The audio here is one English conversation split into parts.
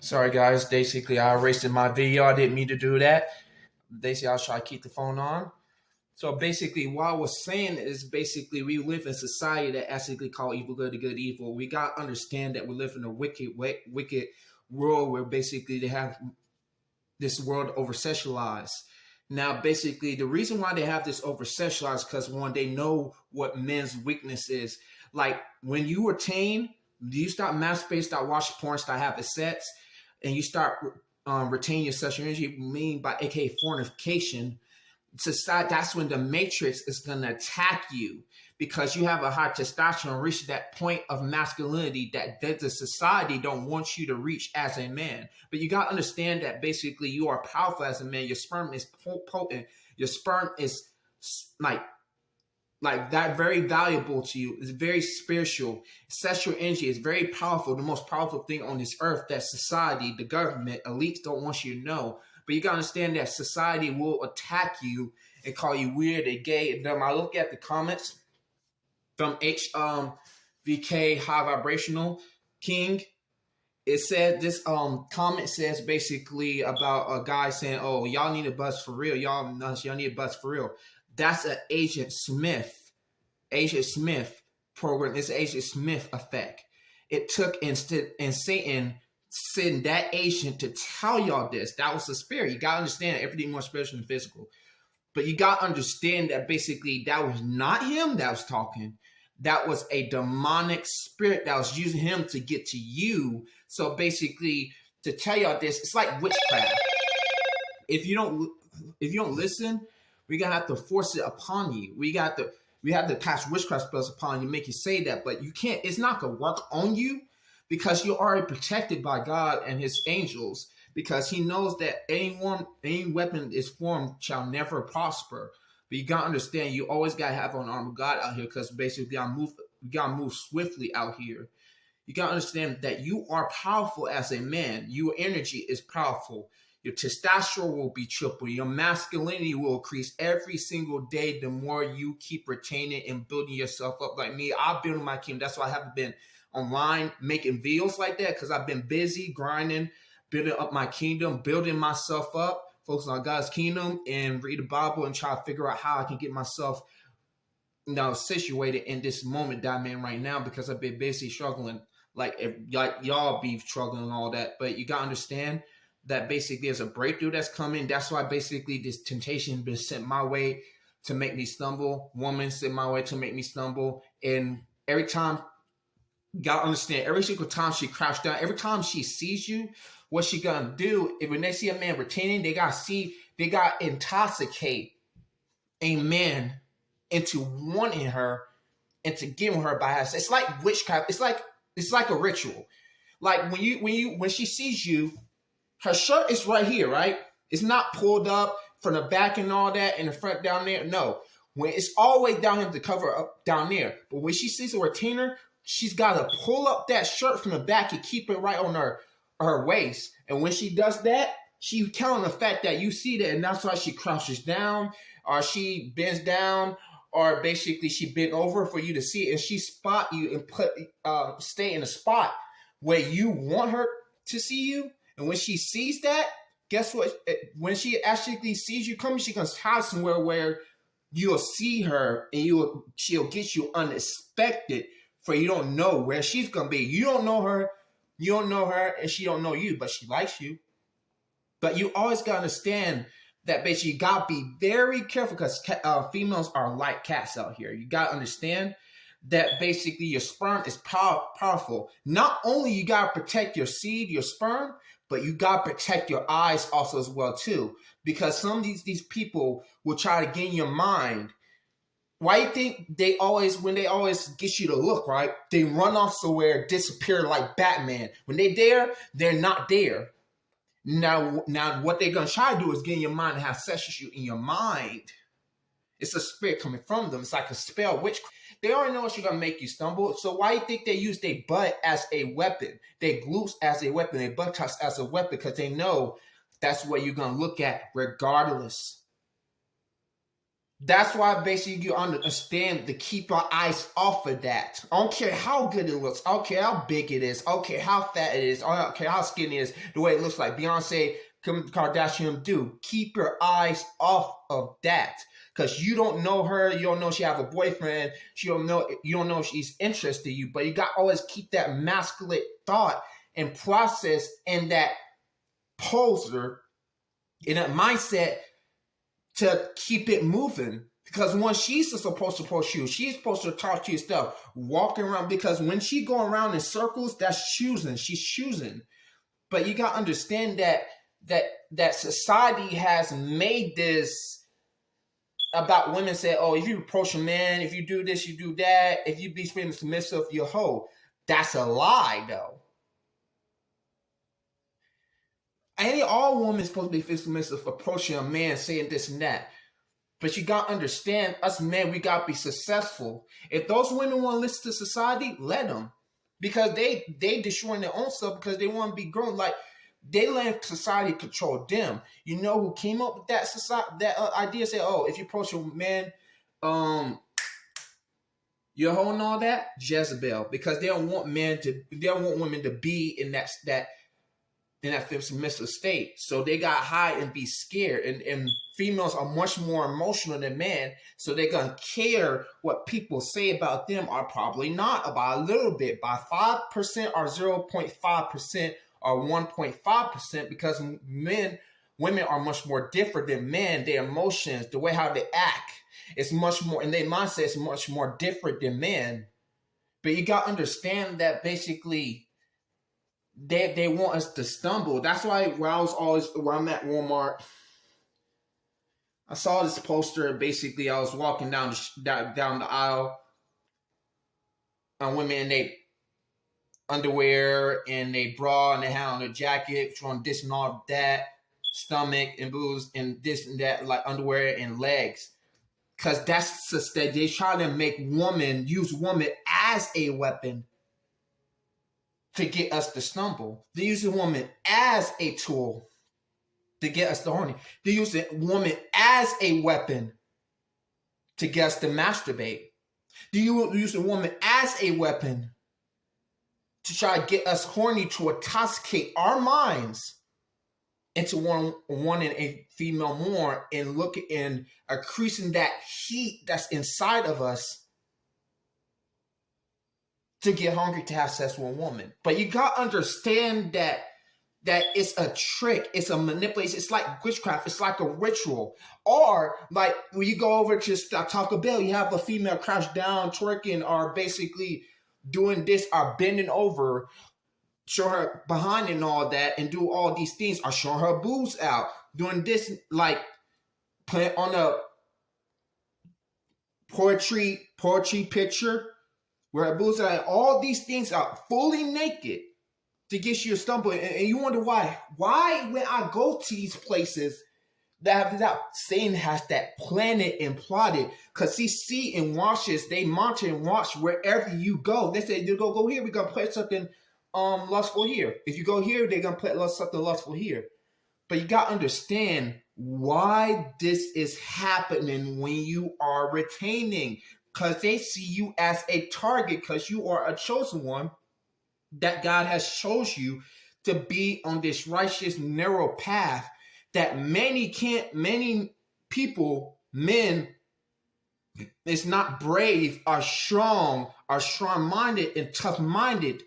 Sorry guys, basically I erased my video. I didn't mean to do that. Basically I was trying to keep the phone on. So basically what I was saying is basically we live in a society that actually call evil good and good evil. We gotta understand that we live in a wicked world where basically they have this world over sexualized. Now, basically, the reason why they have this over sexualized because one, they know what men's weakness is. Like when you retain, you start masturbating, start watching porn, start having sex, and you start retaining your sexual energy, mean by aka fornication, society, that's when the matrix is going to attack you because you have a high testosterone reach that point of masculinity that the society don't want you to reach as a man. But you got to understand that basically you are powerful as a man. Your sperm is potent. Your sperm is like that, very valuable to you. It's very spiritual. Sexual energy is very powerful, the most powerful thing on this earth that society, the government, elites don't want you to know. But you gotta understand that society will attack you and call you weird and gay. And then I look at the comments from HVK High Vibrational King. It said this comment says basically about a guy saying, "Oh, y'all need a buzz for real. Y'all nuts. Y'all need a buzz for real." That's an Agent Smith program. It's an Agent Smith effect. It took and Satan send that agent to tell y'all this. That was the spirit. You gotta understand everything more spiritual than physical. But you gotta understand that basically that was not him that was talking. That was a demonic spirit that was using him to get to you. So basically, to tell y'all this, it's like witchcraft. If you don't listen, we're gonna have to force it upon you. We have to cast witchcraft spells upon you, make you say that, but you can't. It's not gonna work on you because you're already protected by God and His angels. Because He knows that any weapon is formed shall never prosper. But you gotta understand, you always gotta have an arm of God out here, because basically we gotta move swiftly out here. You gotta understand that you are powerful as a man. Your energy is powerful. Your testosterone will be triple. Your masculinity will increase every single day the more you keep retaining and building yourself up. Like me, I've built my kingdom. That's why I haven't been online making videos like that, because I've been busy grinding, building up my kingdom, building myself up, focusing on God's kingdom, and read the Bible and try to figure out how I can get myself situated in this moment that I'm in right now, because I've been busy struggling like y'all be struggling and all that. But you gotta understand that basically there's a breakthrough that's coming. That's why basically this temptation has been sent my way to make me stumble. Woman sent my way to make me stumble. And every time, you gotta understand, every single time she crouched down, every time she sees you, what she gonna do, if when they see a man retaining, they gotta intoxicate a man into wanting her and to giving her by herself. It's like witchcraft. It's like a ritual. Like when she sees you, her shirt is right here, right? It's not pulled up from the back and all that, and the front down there. No, when it's all the way down here to cover up down there. But when she sees a retainer, she's got to pull up that shirt from the back and keep it right on her waist. And when she does that, she telling the fact that you see that, and that's why she crouches down, or she bends down, or basically she bent over for you to see it, and she spot you and stay in a spot where you want her to see you. And when she sees that, guess what? When she actually sees you coming, she's going to hide somewhere where you'll see her, and she'll get you unexpected, for you don't know where she's going to be. You don't know her, and she don't know you, but she likes you. But you always got to understand that basically you got to be very careful, because females are like cats out here. You got to understand that basically your sperm is powerful. Not only you got to protect your seed, your sperm, but you got to protect your eyes also as well too. Because some of these people will try to get in your mind. Why do you think when they always get you to look, right? They run off somewhere, disappear like Batman. When they're there, they're not there. Now what they're going to try to do is get in your mind and have sex with you in your mind. It's a spirit coming from them. It's like a spell, witchcraft. They already know she's going to make you stumble. So why do you think they use their butt as a weapon? Their glutes as a weapon, their buttocks as a weapon, because they know that's what you're going to look at regardless. That's why basically you understand to keep our eyes off of that. I don't care how good it looks. I don't care how big it is. I don't care how fat it is. I don't care how skinny it is. The way it looks like Beyonce, Kim Kardashian do. Keep your eyes off of that. Because you don't know her. You don't know she have a boyfriend. You don't know if she's interested in you. But you got to always keep that masculine thought and process and that poser in that mindset to keep it moving. Because when she's supposed to approach you, she's supposed to talk to you stuff, walking around. Because when she going around in circles, that's choosing. She's choosing. But you got to understand that society has made this about women say, oh, if you approach a man, if you do this, you do that, if you be feeling submissive, you're a hoe. That's a lie, though. All women supposed to be submissive, approaching a man, saying this and that. But you got to understand, us men, we got to be successful. If those women want to listen to society, let them. Because they destroying their own stuff because they want to be grown. Like, they let society control them. You know who came up with that idea? Say, oh, if you approach a man, you're holding all that? Jezebel. Because they don't want women to be in that submissive state. So they got hide and be scared. And females are much more emotional than men. So they're going to care what people say about them, or probably not, about a little bit, by 5% or 0.5% or 1.5%, because women are much more different than men. Their emotions, the way how they act, it's much more, and their mindset is much more different than men. But you got to understand that basically they want us to stumble. That's why when I'm at Walmart, I saw this poster. Basically, I was walking down the aisle, and women in they underwear and they bra and they had on their jacket showing this and all that, stomach and boobs and this and that, like underwear and legs. Because that's just that they try to use woman as a weapon to get us to stumble. They use a woman as a tool to get us to horny. They use a woman as a weapon to get us to masturbate. They use a woman as a weapon to try to get us horny, to intoxicate our minds into wanting a female more and looking and increasing that heat that's inside of us to get hungry to have sex with a woman. But you got to understand that it's a trick, it's a manipulation, it's like witchcraft, it's like a ritual. Or like when you go over to Taco Bell, you have a female crouched down, twerking, or basically doing this, or bending over, show her behind and all that, and do all these things, or showing her boobs out, doing this, like putting on a poetry picture where her boobs are, all these things are fully naked to get you to stumble. And you wonder why. Why when I go to these places that have that, Satan has that planted and plotted, because he see and watches, they monitor and watch wherever you go. They say, you go here, we're going to play something lustful here. If you go here, they're going to play something lustful here. But you got to understand why this is happening when you are retaining. Because they see you as a target, because you are a chosen one that God has chosen you to be on this righteous, narrow path that many people, men, is not brave, are strong-minded and tough-minded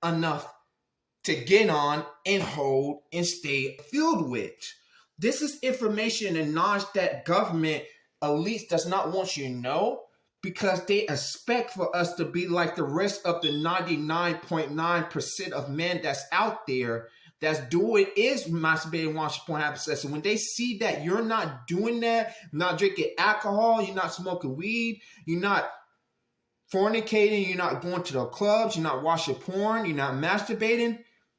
enough to get on and hold and stay filled with. This is information and knowledge that government elites does not want you to know, because they expect for us to be like the rest of the 99.9% of men that's out there that's doing is masturbating, watching porn, having sex. And when they see that you're not doing that, not drinking alcohol, you're not smoking weed, you're not fornicating, you're not going to the clubs, you're not watching porn, you're not masturbating,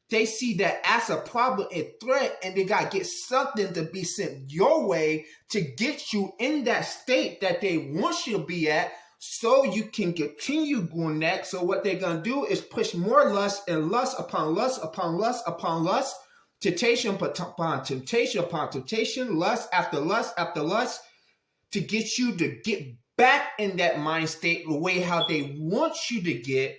they see that as a problem and threat, and they got to get something to be sent your way to get you in that state that they want you to be at, so you can continue doing that. So what they're going to do is push more lust and lust upon lust upon lust upon lust, temptation upon temptation upon temptation, lust after lust after lust, to get you to get back in that mind state the way how they want you to get.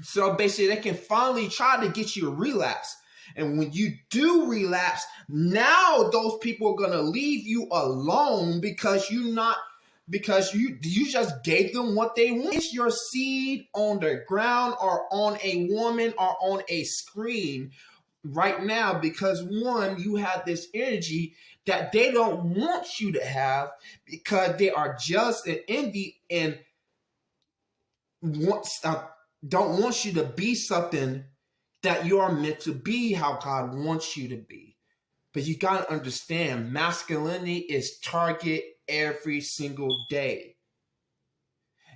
So basically, they can finally try to get you to relapse. And when you do relapse, now those people are going to leave you alone because you just gave them what they want. It's your seed on the ground or on a woman or on a screen right now because, one, you have this energy that they don't want you to have because they are jealous and envy and don't want you to be something that you are meant to be, how God wants you to be. But you got to understand, masculinity is target every single day.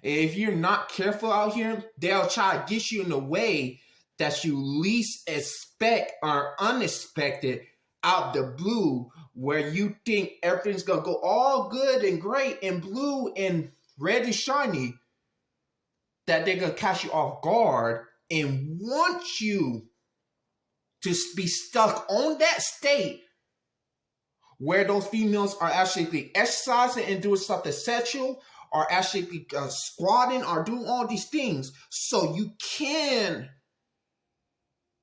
And if you're not careful out here, they'll try to get you in a way that you least expect or unexpected out the blue, where you think everything's going to go all good and great and blue and red and shiny, that they're going to catch you off guard and want you to be stuck on that state where those females are actually exercising and doing something sexual, or actually squatting or doing all these things so you can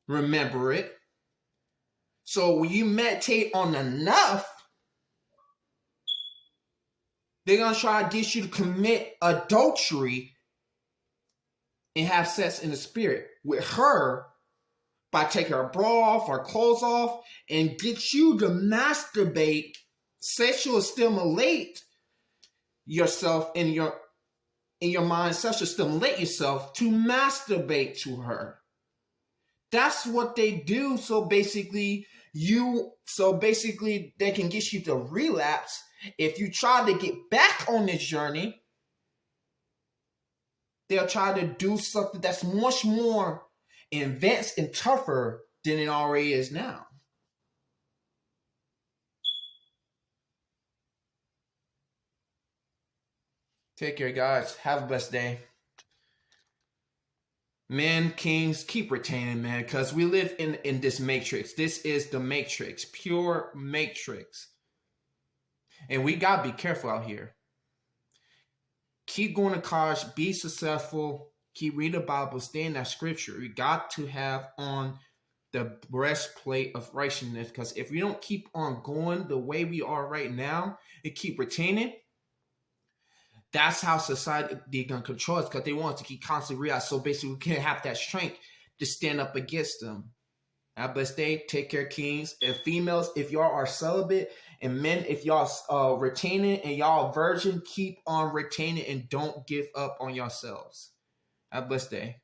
remember it. So when you meditate on enough, they're going to try to get you to commit adultery and have sex in the spirit with her by taking her bra off or clothes off and get you to masturbate, sexually stimulate yourself in your mind, sexually stimulate yourself to masturbate to her. That's what they do. So basically they can get you to relapse. If you try to get back on this journey, they'll try to do something that's much more advanced and tougher than it already is now. Take care, guys. Have a blessed day. Men, kings, keep retaining, man, because we live in this matrix. This is the matrix, pure matrix. And we got to be careful out here. Keep going to college, be successful, keep reading the Bible, stay in that scripture. We got to have on the breastplate of righteousness, because if we don't keep on going the way we are right now and keep retaining, that's how society they're going to control us, because they want us to keep constantly realizing. So basically, we can't have that strength to stand up against them. Have a blessed day. Take care, kings. And females, if y'all are celibate, and men, if y'all retaining and y'all virgin, keep on retaining and don't give up on yourselves. Have a blessed day.